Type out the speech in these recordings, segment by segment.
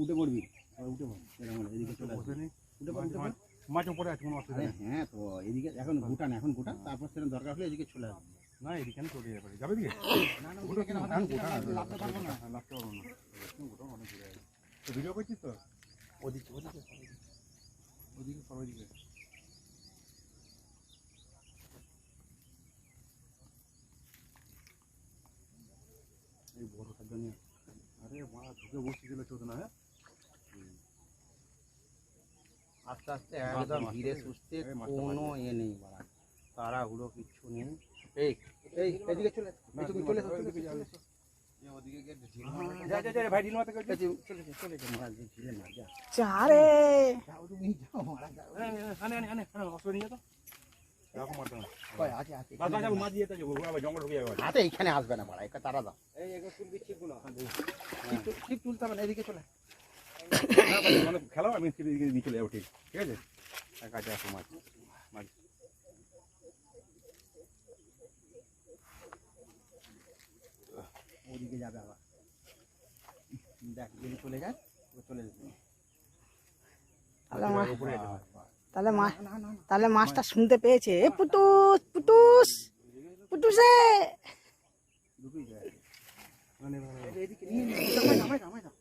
উঠে পড়বি, উঠে পড়, এদিকে চলে আসবি, উঠে পড়, উঠে পড়। মাছ উপরে আছে, কোনো অসুবিধা নেই। হ্যাঁ তো এদিকে এখন গোটা না, এখন গোটা, তারপর সেরকম দরকার হলে এদিকে চলে আসবে। না এদিকে আমি চলে যাবে, যাবে দিকে না না গোটা কেন আমি গোটা লাফতে পারবো না, লাফতে পারবো না, গোটা অনেক দূরে আছে। তো ভিডিও করছিস তো? ওদিকে ওদিকে ওদিকে সব ওদিকে। এই বড়টার জন্য আরে মারা ঢুকে বসেছিল চোদ না। হ্যাঁ আস্তে আস্তে একদম ধীরে সুস্থে, কোনো এ নেই বাড়া, তাড়াহুড়ো কিচ্ছু নেই। এই এই এদিকে চলে, চলে চলে ওদিকে গিয়ে ঢিল মার, যা যা যা ভাই ঢিল মারতে গেছে, চলে চলে মার ঢিলে মার, যা চারে যাও তুমি যাও, মারা যাও। আনে আনে আনে আনে অসুবিধা নিয়ে তো এরকম মারতে না। কই আছে আছে, বাদ বাদ মাছ দিয়ে তো আবার জঙ্গল ঢুকে যাবে। হাতে এইখানে আসবে না বাড়া, একটা তারা দাও। এই এগুলো তুলবি ঠিকগুলো, ঠিক তুলতে হবে না, এদিকে চলে। মানে খেলাও আমি নিয়ে চলে যাবো, ঠিক ঠিক আছে। কাছে আসো মাছ মাছ ওদিকে যাবে আবার, দেখ যদি চলে যায় চলে যাবে। তাহলে মাছটা শুনতে পেয়েছে, এ পুটুস পুটুস পুটুসে। দুটোই যায়। মানে এদিকে নিয়ে নিয়ে আমায় দাও, আমায় দাও, আমায় দাও।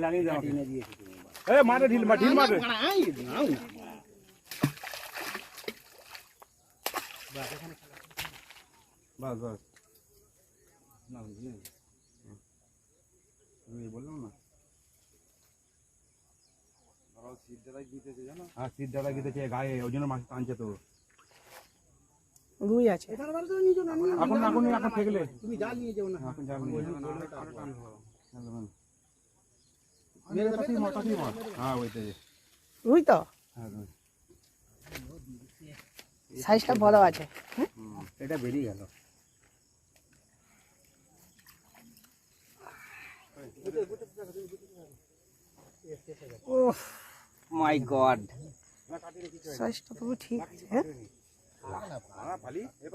লাগিয়ে দাও। টেনে দিয়েছি তুমি, এ মারে ঢিল মার, ঢিল মারে। আই নাও না। বাস বাস না বুঝলি, আমি বললাম না হ্যাঁ শীত দাদা গিয়েছে গায়ে, ওই জন্য মাছ টানছে তো। রুই আছে। এখন এখন এখন ঠেকলে তুমি জাল নিয়ে যাও না, এখন যাবে মেরে দাও, হ্যাঁ ওইটাই। রুই তো হ্যাঁ সাইজটা বড় আছে। এটা বেরিয়ে গেল। ওহ মাই গড, সাইজটা তো ঠিক আছে। হ্যাঁ ভালি